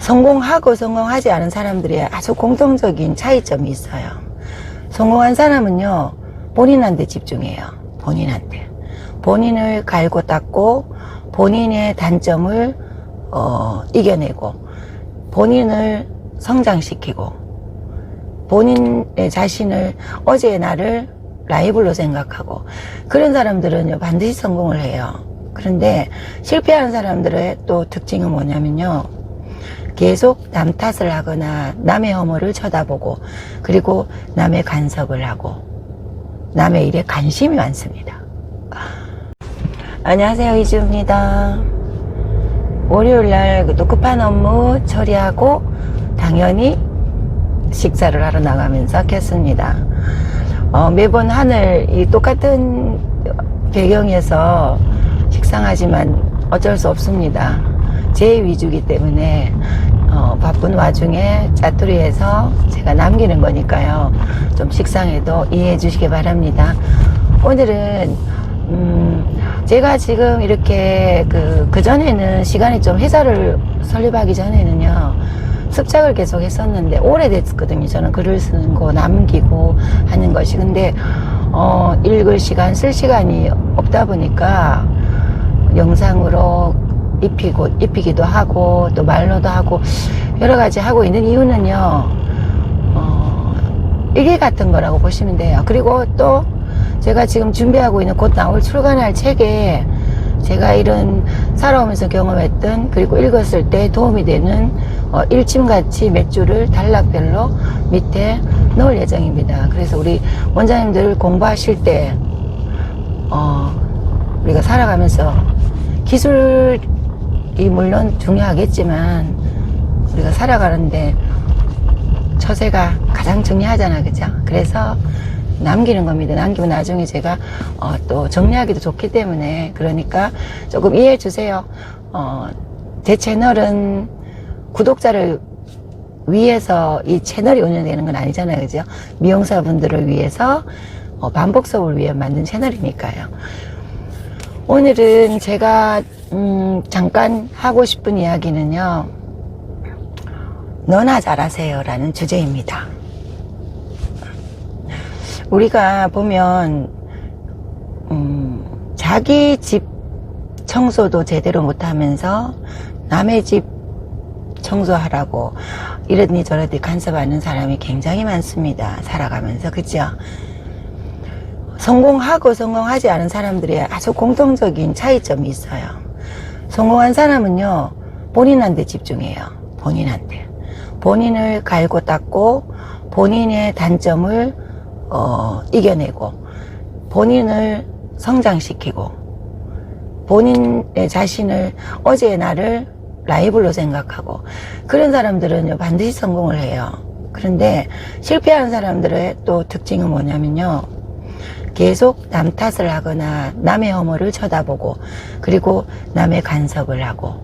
성공하고 성공하지 않은 사람들의 아주 공통적인 차이점이 있어요. 성공한 사람은요, 본인한테 집중해요. 본인한테. 본인을 갈고 닦고, 본인의 단점을, 이겨내고, 본인을 성장시키고, 본인의 자신을, 어제의 나를 라이벌로 생각하고, 그런 사람들은요, 반드시 성공을 해요. 그런데 실패하는 사람들의 또 특징은 뭐냐면요, 계속 남 탓을 하거나 남의 허물을 쳐다보고, 그리고 남의 간섭을 하고, 남의 일에 관심이 많습니다. 안녕하세요, 이주입니다. 월요일날 또 급한 업무 처리하고 당연히 식사를 하러 나가면서 켰습니다. 매번 하늘 이 똑같은 배경에서 식상하지만 어쩔 수 없습니다. 제 위주이기 때문에 바쁜 와중에 짜투리해서 제가 남기는 거니까요. 좀 식상해도 이해해 주시기 바랍니다. 오늘은 제가 지금 이렇게 그전에는 시간이 좀 회사를 설립하기 전에는요, 습작을 계속 했었는데 오래됐거든요. 저는 글을 쓰는 거 남기고 하는 것이. 근데 읽을 시간, 쓸 시간이 없다 보니까 영상으로 입히기도 하고 또 말로도 하고 여러 가지 하고 있는 이유는요, 일기 같은 거라고 보시면 돼요. 그리고 또 제가 지금 준비하고 있는 곧 출간할 책에 제가 이런 살아오면서 경험했던, 그리고 읽었을 때 도움이 되는 일침같이 몇 줄을 단락별로 밑에 넣을 예정입니다. 그래서 우리 원장님들 공부하실 때 우리가 살아가면서 기술이 물론 중요하겠지만 우리가 살아가는데 처세가 가장 중요하잖아, 그죠? 그래서 남기는 겁니다. 남기면 나중에 제가 또 정리하기도 좋기 때문에. 그러니까 조금 이해해 주세요. 제 채널은 구독자를 위해서 이 채널이 운영되는 건 아니잖아요, 그죠? 미용사분들을 위해서 반복 수업을 위해 만든 채널이니까요. 오늘은 제가 잠깐 하고 싶은 이야기는요, 너나 잘하세요 라는 주제입니다. 우리가 보면 자기 집 청소도 제대로 못하면서 남의 집 청소하라고 이러니 저러니 간섭하는 사람이 굉장히 많습니다. 살아가면서. 그죠? 성공하고 성공하지 않은 사람들의 아주 공통적인 차이점이 있어요. 성공한 사람은요, 본인한테 집중해요. 본인한테. 본인을 갈고 닦고, 본인의 단점을 이겨내고, 본인을 성장시키고, 본인의 자신을, 어제의 나를 라이벌로 생각하고, 그런 사람들은요, 반드시 성공을 해요. 그런데 실패하는 사람들의 또 특징은 뭐냐면요, 계속 남 탓을 하거나 남의 허물을 쳐다보고, 그리고 남의 간섭을 하고,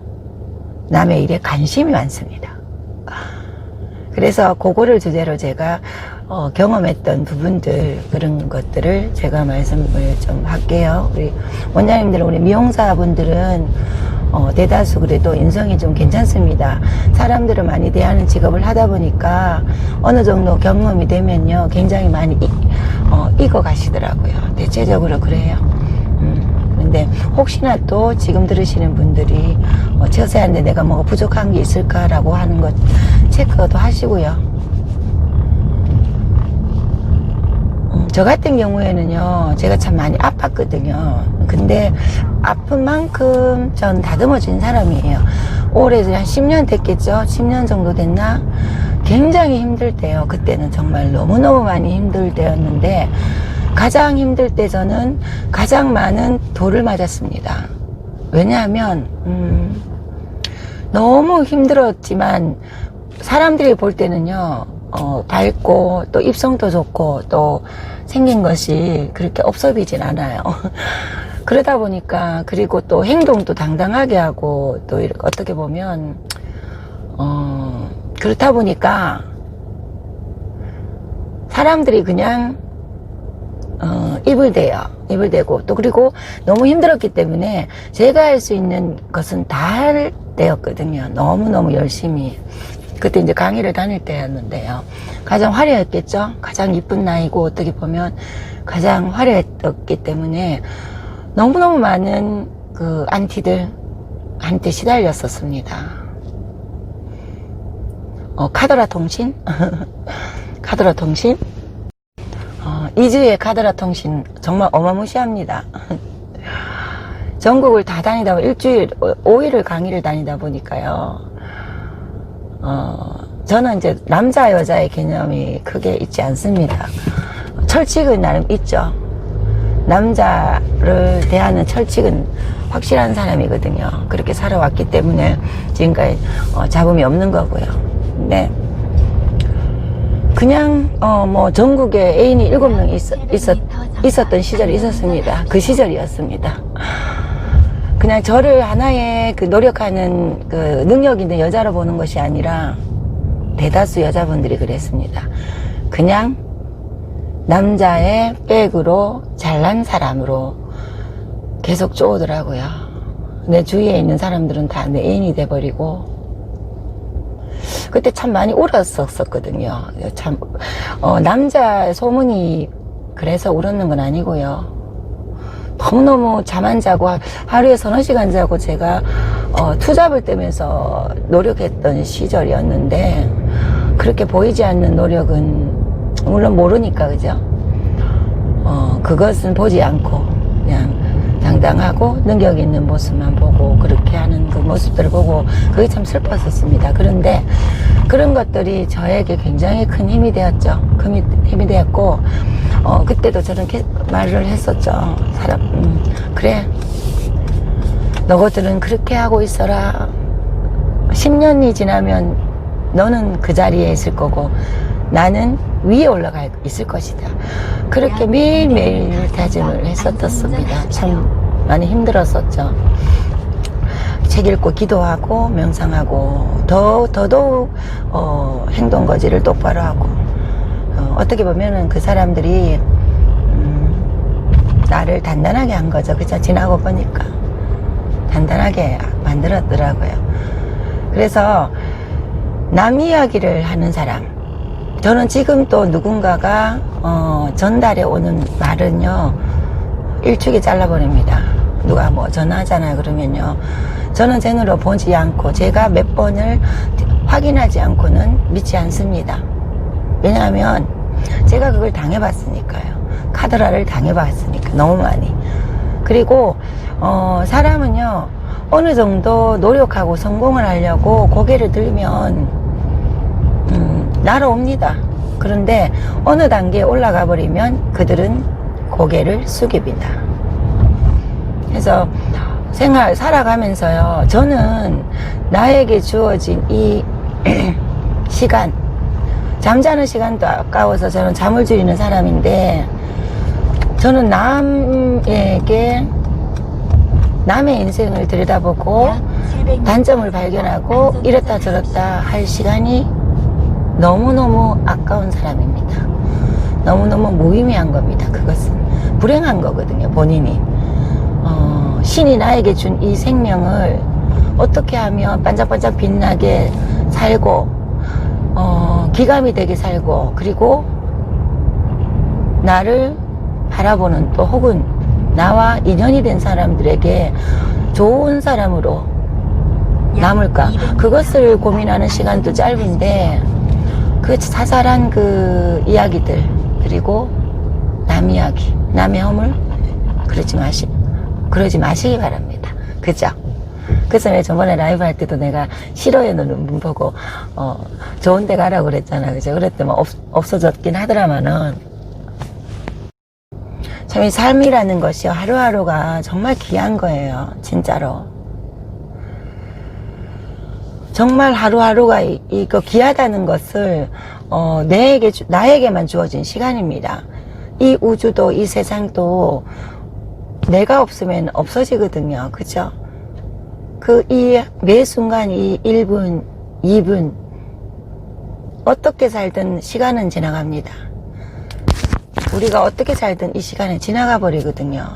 남의 일에 관심이 많습니다. 그래서 그거를 주제로 제가 경험했던 부분들, 그런 것들을 제가 말씀을 좀 할게요. 우리 원장님들, 우리 미용사분들은 대다수 그래도 인성이 좀 괜찮습니다. 사람들을 많이 대하는 직업을 하다 보니까 어느 정도 경험이 되면요, 굉장히 많이 익어 가시더라고요. 대체적으로 그래요. 근데 혹시나 또 지금 들으시는 분들이 처세하는데 내가 뭐가 부족한 게 있을까라고 하는 것 체크도 하시고요. 저 같은 경우에는요, 제가 참 많이 아팠거든요. 근데 아픈 만큼 전 다듬어진 사람이에요. 올해 한 10년 됐겠죠? 10년 정도 됐나? 굉장히 힘들 때요. 그때는 정말 너무너무 많이 힘들 때였는데, 가장 힘들 때 저는 가장 많은 돌을 맞았습니다. 왜냐하면 너무 힘들었지만 사람들이 볼 때는요, 밝고 또 입성도 좋고 또 생긴 것이 그렇게 없어 보이진 않아요. 그러다 보니까, 그리고 또 행동도 당당하게 하고, 또 이렇게 어떻게 보면 그렇다 보니까 사람들이 그냥 입을 대고, 또 그리고 너무 힘들었기 때문에 제가 할 수 있는 것은 다 때였거든요. 너무너무 열심히. 그때 이제 강의를 다닐 때였는데요. 가장 화려했겠죠? 가장 이쁜 나이고, 어떻게 보면 가장 화려했기 때문에 너무너무 많은 그 안티들한테 시달렸었습니다. 카더라 통신? 카더라 통신? 이주의 카더라 통신 정말 어마무시합니다. 전국을 다 다니다, 일주일, 5일을 강의를 다니다 보니까요. 저는 이제 남자, 여자의 개념이 크게 있지 않습니다. 철칙은 나름 있죠. 남자를 대하는 철칙은 확실한 사람이거든요. 그렇게 살아왔기 때문에 지금까지 잡음이 없는 거고요. 근데 그냥 뭐 전국에 애인이 7명 있었던 시절이 있었습니다. 그 시절이었습니다. 그냥 저를 하나의 그 노력하는 그 능력 있는 여자로 보는 것이 아니라 대다수 여자분들이 그랬습니다. 그냥 남자의 백으로 잘난 사람으로 계속 쪼오더라고요. 내 주위에 있는 사람들은 다 내 애인이 돼버리고, 그때 참 많이 울었었거든요. 참 남자 소문이 그래서 울었는 건 아니고요. 너무너무 잠 안 자고 하루에 서너 시간 자고 제가 투잡을 떼면서 노력했던 시절이었는데, 그렇게 보이지 않는 노력은 물론 모르니까, 그죠? 그것은 보지 않고 그냥 당당하고 능력 있는 모습만 보고 그렇게 하는 그 모습들을 보고 그게 참 슬펐었습니다. 그런데 그런 것들이 저에게 굉장히 큰 힘이 되었죠. 큰 힘이 되었고, 그때도 저는 말을 했었죠. 그래, 너희들은 그렇게 하고 있어라. 10년이 지나면 너는 그 자리에 있을 거고 나는 위에 올라가 있을 것이다. 그렇게 매일매일 다짐을 했었습니다. 참 많이 힘들었었죠. 책 읽고 기도하고 명상하고 더더욱 행동 거지를 똑바로 하고, 어떻게 보면은 그 사람들이 나를 단단하게 한 거죠. 그죠? 지나고 보니까 단단하게 만들었더라고요. 그래서 남 이야기를 하는 사람, 저는 지금 또 누군가가 전달해 오는 말은요 일축에 잘라버립니다. 누가 뭐 전화하잖아요. 그러면요, 저는 제 눈으로 보지 않고 제가 몇 번을 확인하지 않고는 믿지 않습니다. 왜냐하면 제가 그걸 당해봤으니까요. 카더라를 당해봤으니까 너무 많이. 그리고 사람은요 어느 정도 노력하고 성공을 하려고 고개를 들면 날아옵니다. 그런데 어느 단계에 올라가 버리면 그들은 고개를 숙입니다. 그래서 살아가면서요, 저는 나에게 주어진 이 시간, 잠자는 시간도 아까워서 저는 잠을 줄이는 사람인데, 저는 남의 인생을 들여다보고 단점을 발견하고 이렇다 저렇다 할 시간이 너무너무 아까운 사람입니다. 너무너무 무의미한 겁니다. 그것은 불행한 거거든요. 본인이 신이 나에게 준 이 생명을 어떻게 하면 반짝반짝 빛나게 살고 기감이 되게 살고, 그리고 나를 바라보는, 또 혹은 나와 인연이 된 사람들에게 좋은 사람으로 남을까, 그것을 고민하는 시간도 짧은데, 그 사살한 그 이야기들, 그리고 남 이야기, 남의 허물 그러지 마시기 바랍니다. 그죠? 그래서 왜 저번에 라이브 할 때도 내가 싫어의 눈 보고 좋은 데 가라고 그랬잖아. 그죠? 그랬더니 없어졌긴 하더라마는, 참 이 삶이라는 것이 하루하루가 정말 귀한 거예요. 진짜로. 정말 하루하루가 이거 귀하다는 것을 나에게만 주어진 시간입니다. 이 우주도 이 세상도 내가 없으면 없어지거든요. 그죠? 이 매 순간 이 1분, 2분 어떻게 살든 시간은 지나갑니다. 우리가 어떻게 살든 이 시간은 지나가 버리거든요.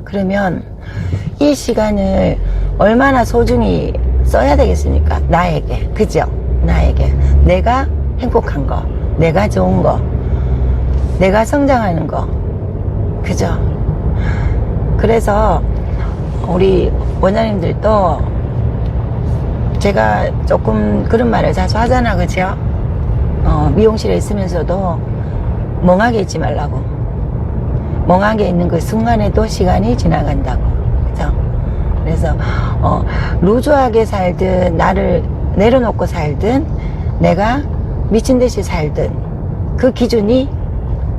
그러면 이 시간을 얼마나 소중히 써야 되겠습니까? 나에게. 그죠? 나에게. 내가 행복한 거, 내가 좋은 거, 내가 성장하는 거. 그죠? 그래서 우리 원장님들도 제가 조금 그런 말을 자주 하잖아. 그죠? 미용실에 있으면서도 멍하게 있지 말라고. 멍하게 있는 그 순간에도 시간이 지나간다고. 그죠? 그래서 루즈하게 살든 나를 내려놓고 살든 내가 미친 듯이 살든 그 기준이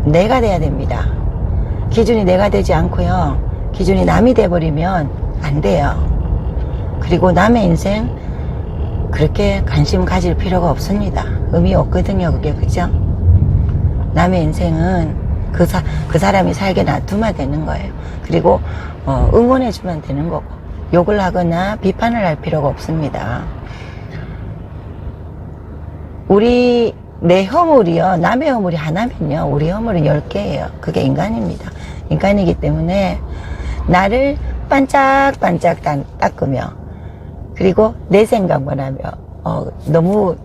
내가 돼야 됩니다. 기준이 내가 되지 않고요, 기준이 남이 돼버리면 안 돼요. 그리고 남의 인생 그렇게 관심 가질 필요가 없습니다. 의미 없거든요, 그게. 그죠? 남의 인생은 그 사람이 살게 놔두면 되는 거예요. 그리고 응원해주면 되는 거고, 욕을 하거나 비판을 할 필요가 없습니다. 내 허물이요, 남의 허물이 하나면요, 우리 허물은 10개예요. 그게 인간입니다. 인간이기 때문에 나를 반짝반짝 닦으며, 그리고 내 생각만 하며, 너무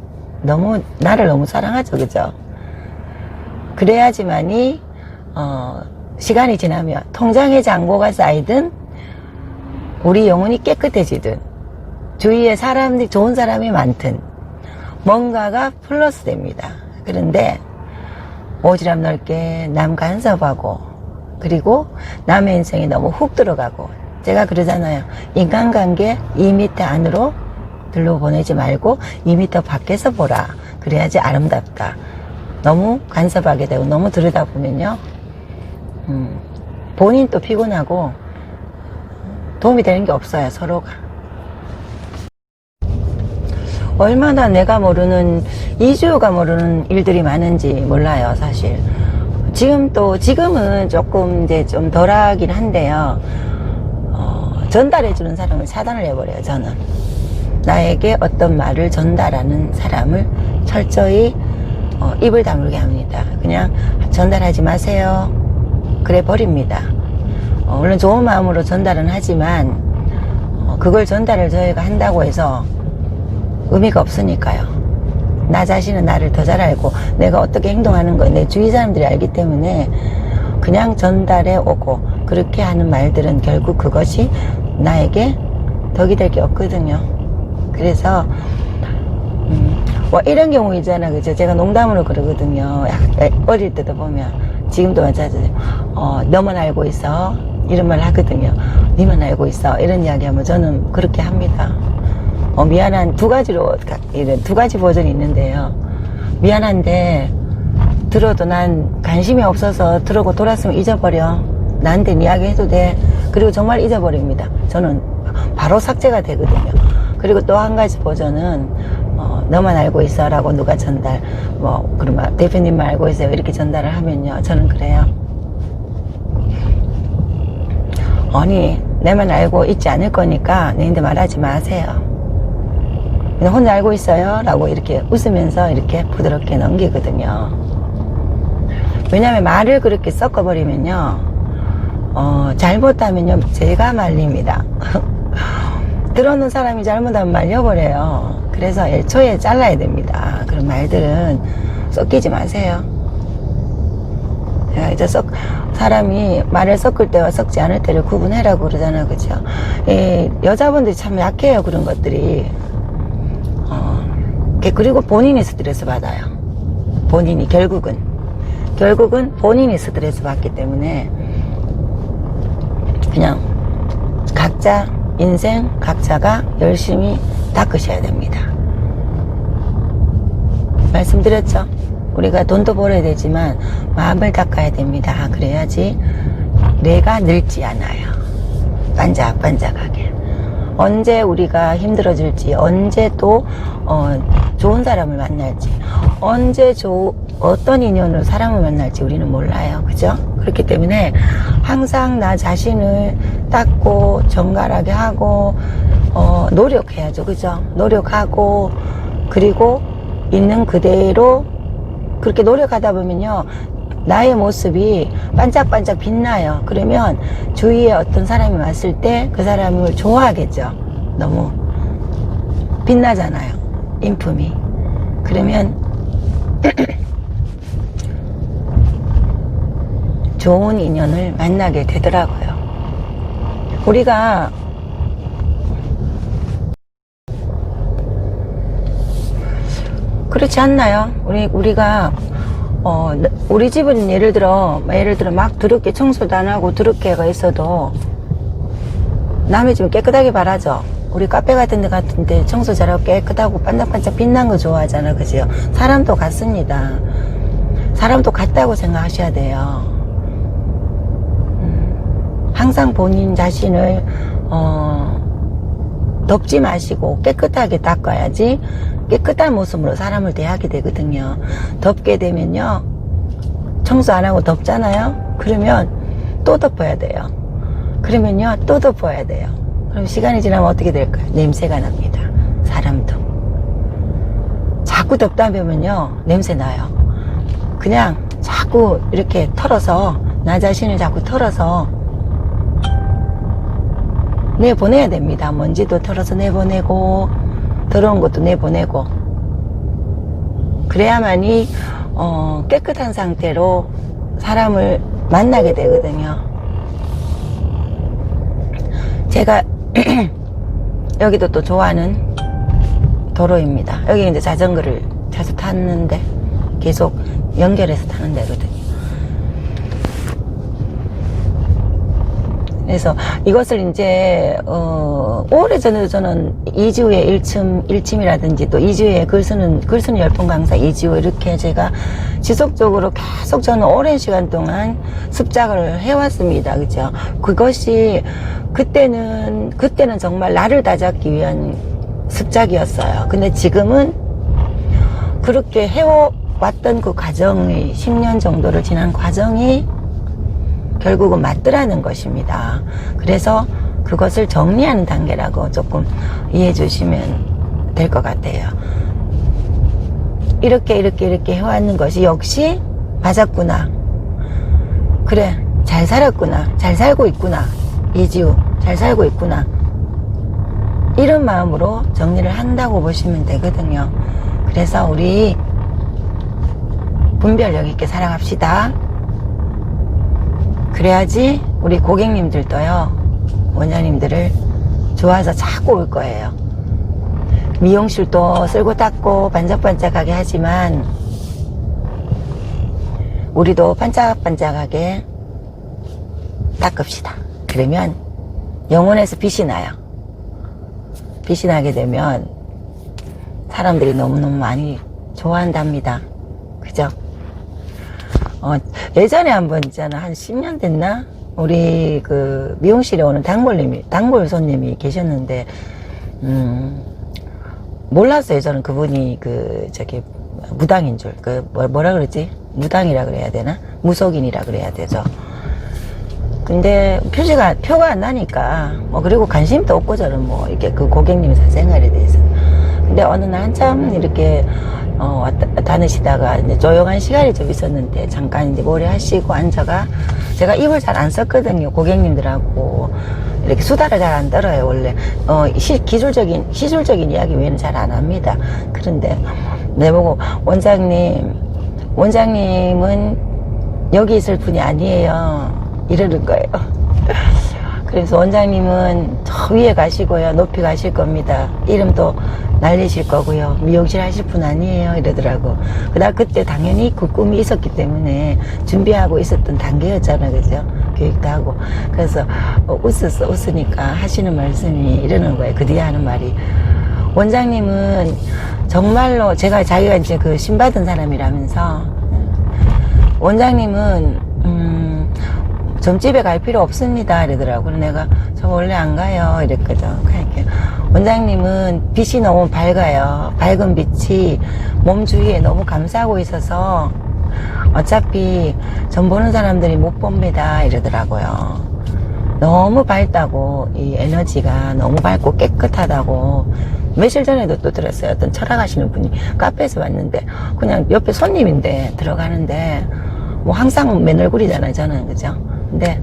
나를 너무 사랑하죠. 그죠? 그래야지만이 시간이 지나면 통장에 잔고가 쌓이든 우리 영혼이 깨끗해지든 주위에 좋은 사람이 많든 뭔가가 플러스 됩니다. 그런데 오지랖 넓게 남 간섭하고, 그리고 남의 인생에 너무 훅 들어가고, 제가 그러잖아요. 인간관계 2m 안으로 들러보내지 말고 2m 밖에서 보라. 그래야지 아름답다. 너무 간섭하게 되고 너무 들여다보면요, 본인 또 피곤하고 도움이 되는 게 없어요, 서로가. 얼마나 내가 모르는, 이주가 모르는 일들이 많은지 몰라요, 사실. 지금은 조금 이제 좀 덜하긴 한데요, 전달해주는 사람을 차단을 해버려요, 저는. 나에게 어떤 말을 전달하는 사람을 철저히 입을 다물게 합니다. 그냥 전달하지 마세요. 그래 버립니다. 물론 좋은 마음으로 전달은 하지만 그걸 전달을 저희가 한다고 해서 의미가 없으니까요. 나 자신은 나를 더 잘 알고 내가 어떻게 행동하는 거 내 주위 사람들이 알기 때문에 그냥 전달해 오고, 그렇게 하는 말들은 결국 그것이 나에게 덕이 될 게 없거든요. 그래서 이런 경우 있잖아, 그죠? 제가 농담으로 그러거든요. 어릴 때도 보면, 지금도 마찬가지예요. 너만 알고 있어, 이런 말 하거든요. 니만 알고 있어, 이런 이야기 하면 저는 그렇게 합니다. 미안한 두 가지 버전이 있는데요. 미안한데 들어도 난 관심이 없어서 들어고 돌았으면 잊어버려. 나한테 이야기 해도 돼. 그리고 정말 잊어버립니다. 저는 바로 삭제가 되거든요. 그리고 또 한 가지 버전은 너만 알고 있어 라고 누가 그러면 대표님만 알고 있어요, 이렇게 전달을 하면요, 저는 그래요. 아니, 내만 알고 있지 않을 거니까 너희들 말하지 마세요. 그냥 혼자 알고 있어요 라고 이렇게 웃으면서 이렇게 부드럽게 넘기거든요. 왜냐하면 말을 그렇게 섞어버리면요, 잘못하면요, 제가 말립니다. 들어오는 사람이 잘못하면 말려버려요. 그래서 애초에 잘라야 됩니다. 그런 말들은 섞이지 마세요. 이제 사람이 말을 섞을 때와 섞지 않을 때를 구분해라고 그러잖아요. 그죠? 여자분들이 참 약해요, 그런 것들이. 그리고 본인이 스트레스 받아요. 본인이 결국은 본인이 스트레스 받기 때문에 그냥 각자 인생 각자가 열심히 닦으셔야 됩니다. 말씀드렸죠? 우리가 돈도 벌어야 되지만 마음을 닦아야 됩니다. 그래야지 내가 늙지 않아요. 반짝반짝하게. 언제 우리가 힘들어질지, 언제 또 좋은 사람을 만날지, 언제 어떤 인연으로 사람을 만날지 우리는 몰라요. 그죠? 그렇기 때문에 항상 나 자신을 닦고 정갈하게 하고 노력해야죠. 그죠? 노력하고, 그리고 있는 그대로 그렇게 노력하다 보면요, 나의 모습이 반짝반짝 빛나요. 그러면 주위에 어떤 사람이 왔을 때 그 사람을 좋아하겠죠. 너무 빛나잖아요. 인품이. 그러면 좋은 인연을 만나게 되더라고요. 우리가 그렇지 않나요? 우리가 우리 집은 예를 들어 막 더럽게 청소도 안 하고 더럽게가 있어도 남의 집은 깨끗하게 바라죠. 우리 카페 같은 데 청소 잘하고 깨끗하고 반짝반짝 빛난 거 좋아하잖아. 그죠? 사람도 같습니다. 사람도 같다고 생각하셔야 돼요. 항상 본인 자신을 덮지 마시고 깨끗하게 닦아야지 깨끗한 모습으로 사람을 대하게 되거든요. 덮게 되면요, 청소 안 하고 덮잖아요. 그러면 또 덮어야 돼요. 그러면요 또 덮어야 돼요. 그럼 시간이 지나면 어떻게 될까요? 냄새가 납니다. 사람도 자꾸 덮다 보면요 냄새 나요. 그냥 자꾸 이렇게 털어서, 나 자신을 자꾸 털어서 내보내야 됩니다. 먼지도 털어서 내보내고 더러운 것도 내보내고, 그래야만이 깨끗한 상태로 사람을 만나게 되거든요. 제가 여기도 또 좋아하는 도로입니다. 여기 이제 자전거를 자주 탔는데 계속 연결해서 타는 데거든요. 그래서 이것을 이제 오래전에도 저는 이주의 일침이라든지 또 이주의 글 쓰는 열풍 강사 이주 이렇게 제가 지속적으로 계속 저는 오랜 시간 동안 습작을 해왔습니다. 그죠? 그것이 그때는 정말 나를 다잡기 위한 습작이었어요. 근데 지금은 그렇게 해왔던 그 과정이 10년 정도를 지난 과정이 결국은 맞더라는 것입니다. 그래서 그것을 정리하는 단계라고 조금 이해해 주시면 될 것 같아요. 이렇게 해왔는 것이 역시 맞았구나. 그래, 잘 살았구나. 잘 살고 있구나. 이지우, 잘 살고 있구나. 이런 마음으로 정리를 한다고 보시면 되거든요. 그래서 우리 분별력 있게 살아갑시다. 그래야지 우리 고객님들도요, 원장님들을 좋아서 자꾸 올 거예요. 미용실도 쓸고 닦고 반짝반짝하게 하지만 우리도 반짝반짝하게 닦읍시다. 그러면 영혼에서 빛이 나요. 빛이 나게 되면 사람들이 너무너무 많이 좋아한답니다. 그죠? 예전에 한번 있잖아. 한 10년 됐나? 우리 그 미용실에 오는 단골 손님이 계셨는데, 몰랐어요. 저는 그분이 무당인 줄. 뭐라 그러지? 무당이라 그래야 되나? 무속인이라 그래야 되죠. 근데 표가 안 나니까, 그리고 관심도 없고 저는 이렇게 그 고객님 사생활에 대해서. 근데 어느 날 한참 이렇게, 다니시다가 이제 조용한 시간이 좀 있었는데 잠깐 이제 머리 하시고 앉아가, 제가 입을 잘 안 썼거든요. 고객님들하고 이렇게 수다를 잘 안 떨어요. 원래 시술적인 이야기 외에는 잘 안 합니다. 그런데 내보고 원장님은 여기 있을 분이 아니에요 이러는 거예요. 그래서 원장님은 저 위에 가시고요, 높이 가실 겁니다. 이름도 날리실 거고요, 미용실 하실 분 아니에요 이러더라고. 그때 당연히 그 꿈이 있었기 때문에 준비하고 있었던 단계였잖아요. 그죠? 교육도 하고. 그래서 웃으니까 하시는 말씀이 이러는 거예요. 그 뒤에 하는 말이, 원장님은 정말로 자기가 이제 그 신받은 사람이라면서, 원장님은 점집에 갈 필요 없습니다 이러더라고. 내가 저 원래 안 가요 이랬거든. 그러니까 원장님은 빛이 너무 밝아요. 밝은 빛이 몸 주위에 너무 감싸고 있어서 어차피 전 보는 사람들이 못 봅니다 이러더라고요. 너무 밝다고, 이 에너지가 너무 밝고 깨끗하다고. 며칠 전에도 또 들었어요. 어떤 철학하시는 분이 카페에서 왔는데 그냥 옆에 손님인데 들어가는데 항상 맨 얼굴이잖아요 저는. 그죠? 근데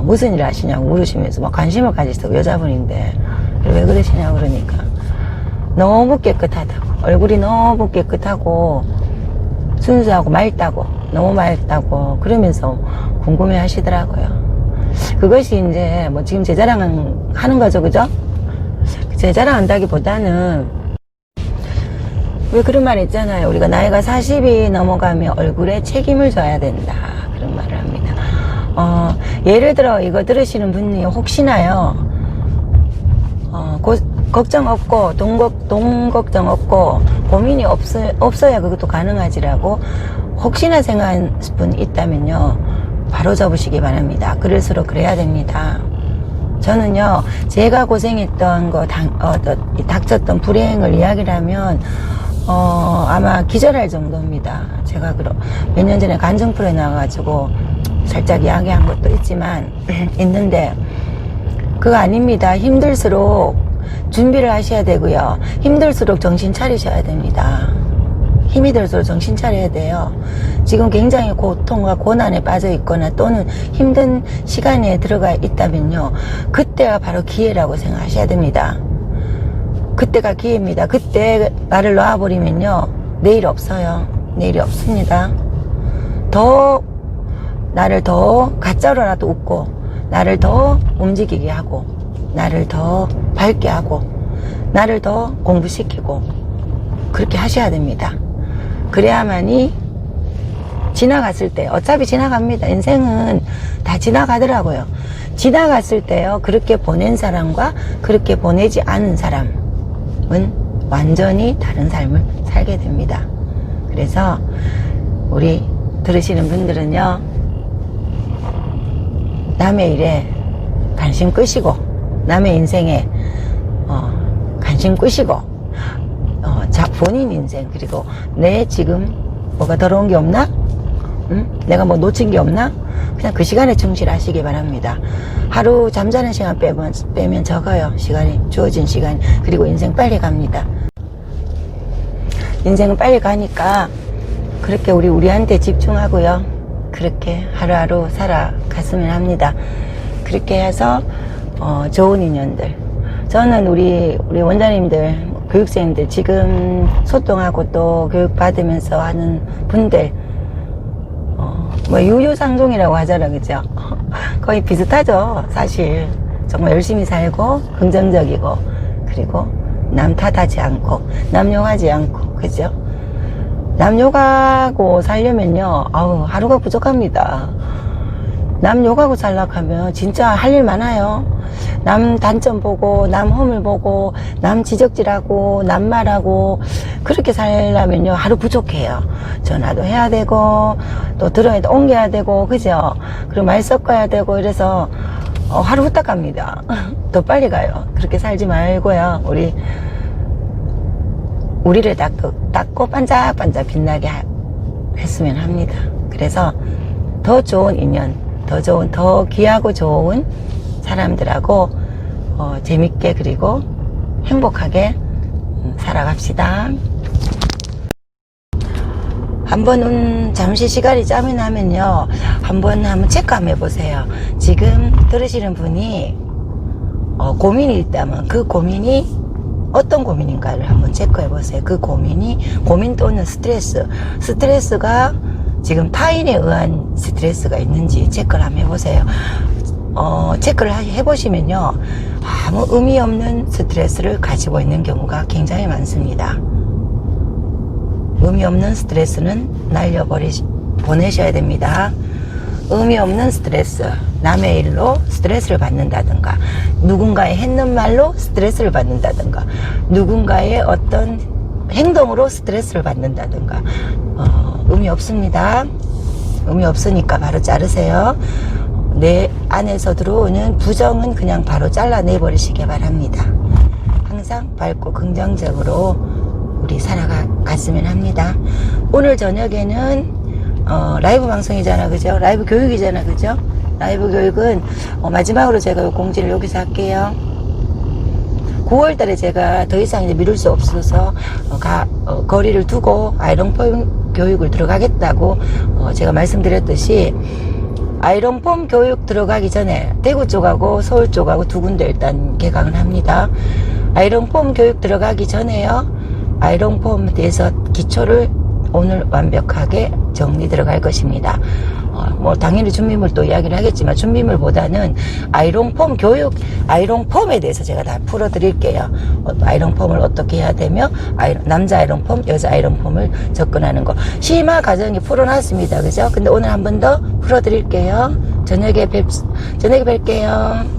무슨 일 하시냐고 물으시면서 막 관심을 가지시고, 여자분인데 왜 그러시냐고 그러니까 너무 깨끗하다고, 얼굴이 너무 깨끗하고 순수하고 맑다고, 너무 맑다고 그러면서 궁금해 하시더라고요. 그것이 이제 뭐 지금 제 자랑 하는 거죠, 그죠? 제 자랑 한다기보다는 왜 그런 말 있잖아요. 우리가 나이가 40이 넘어가면 얼굴에 책임을 져야 된다, 그런 말을 합니다. 예를 들어 이거 들으시는 분이 혹시나요, 걱정 없고 돈 걱정 없고 고민이 없어야 그것도 가능하지라고 혹시나 생각한 분 있다면요, 바로 잡으시기 바랍니다. 그럴수록 그래야 됩니다. 저는요, 제가 고생했던 거, 닥쳤던 불행을 이야기를 하면 아마 기절할 정도입니다. 제가 몇 년 전에 간증풀에 나와가지고 살짝 이야기한 것도 있지만 있는데, 그거 아닙니다. 힘들수록 준비를 하셔야 되고요, 힘들수록 정신 차리셔야 됩니다. 힘이 들수록 정신 차려야 돼요. 지금 굉장히 고통과 고난에 빠져 있거나 또는 힘든 시간에 들어가 있다면요, 그때가 바로 기회라고 생각하셔야 됩니다. 그때가 기회입니다. 그때 나를 놔버리면요, 내일 없어요. 내일이 없습니다. 나를 더 가짜로라도 웃고, 나를 더 움직이게 하고, 나를 더 밝게 하고, 나를 더 공부시키고, 그렇게 하셔야 됩니다. 그래야만이 지나갔을 때, 어차피 지나갑니다. 인생은 다 지나가더라고요. 지나갔을 때요, 그렇게 보낸 사람과 그렇게 보내지 않은 사람은 완전히 다른 삶을 살게 됩니다. 그래서 우리 들으시는 분들은요, 남의 일에 관심 끄시고, 남의 인생에 관심 끄시고, 본인 인생, 그리고 내 지금 뭐가 더러운 게 없나? 내가 뭐 놓친 게 없나? 그냥 그 시간에 충실하시기 바랍니다. 하루 잠자는 시간 빼면 적어요. 시간이, 주어진 시간이. 그리고 인생 빨리 갑니다. 인생은 빨리 가니까 그렇게 우리한테 집중하고요, 그렇게 하루하루 살아갔으면 합니다. 그렇게 해서 좋은 인연들, 저는 우리 원장님들, 교육생님들, 지금 소통하고 또 교육받으면서 하는 분들, 뭐 유유상종이라고 하잖아, 그죠? 거의 비슷하죠, 사실. 정말 열심히 살고 긍정적이고, 그리고 남 탓하지 않고 남 욕하지 않고, 그죠? 남 욕하고 살려면요, 하루가 부족합니다. 남 욕하고 살락하면 진짜 할 일 많아요. 남 단점 보고, 남 허물 보고, 남 지적질하고, 남 말하고, 그렇게 살려면요, 하루 부족해요. 전화도 해야 되고, 또 들어야 돼, 옮겨야 되고, 그죠? 그리고 말 섞어야 되고, 이래서 하루 후딱 갑니다. 더 빨리 가요. 그렇게 살지 말고요, 우리를 닦고 반짝반짝 빛나게 했으면 합니다. 그래서 더 좋은 인연, 더 귀하고 좋은 사람들하고 재밌게, 그리고 행복하게 살아갑시다. 한번 잠시 시간이 짬이 나면요, 한번 체크 한번 해보세요. 지금 들으시는 분이 고민이 있다면 그 고민이 어떤 고민인가를 한번 체크해 보세요. 그 고민 또는 스트레스가 지금 타인에 의한 스트레스가 있는지 체크를 한번 해보세요. 체크를 해보시면요, 아무 의미 없는 스트레스를 가지고 있는 경우가 굉장히 많습니다. 의미 없는 스트레스는 보내셔야 됩니다. 의미 없는 스트레스, 남의 일로 스트레스를 받는다든가, 누군가의 했는 말로 스트레스를 받는다든가, 누군가의 어떤 행동으로 스트레스를 받는다든가, 의미 없습니다. 의미 없으니까 바로 자르세요. 내 안에서 들어오는 부정은 그냥 바로 잘라내버리시기 바랍니다. 항상 밝고 긍정적으로 우리 살아갔으면 합니다. 오늘 저녁에는 라이브 방송이잖아, 그죠? 라이브 교육이잖아, 그죠? 라이브 교육은 마지막으로 제가 공지를 여기서 할게요. 9월달에 제가 더 이상 이제 미룰 수 없어서 거리를 두고 아이롱폼 교육을 들어가겠다고 제가 말씀드렸듯이, 아이롱폼 교육 들어가기 전에 대구 쪽하고 서울 쪽하고 두 군데 일단 개강을 합니다. 아이롱폼 교육 들어가기 전에요. 아이롱폼에 대해서 기초를 오늘 완벽하게 정리 들어갈 것입니다. 뭐 당연히 준비물도 이야기를 하겠지만 준비물보다는 아이롱폼 교육, 아이롱폼에 대해서 제가 다 풀어드릴게요. 아이롱폼을 어떻게 해야 되며 남자 아이롱폼, 여자 아이롱폼을 접근하는 거 심화 과정이 풀어놨습니다. 그죠? 근데 오늘 한 번 더 풀어드릴게요. 저녁에 뵐게요.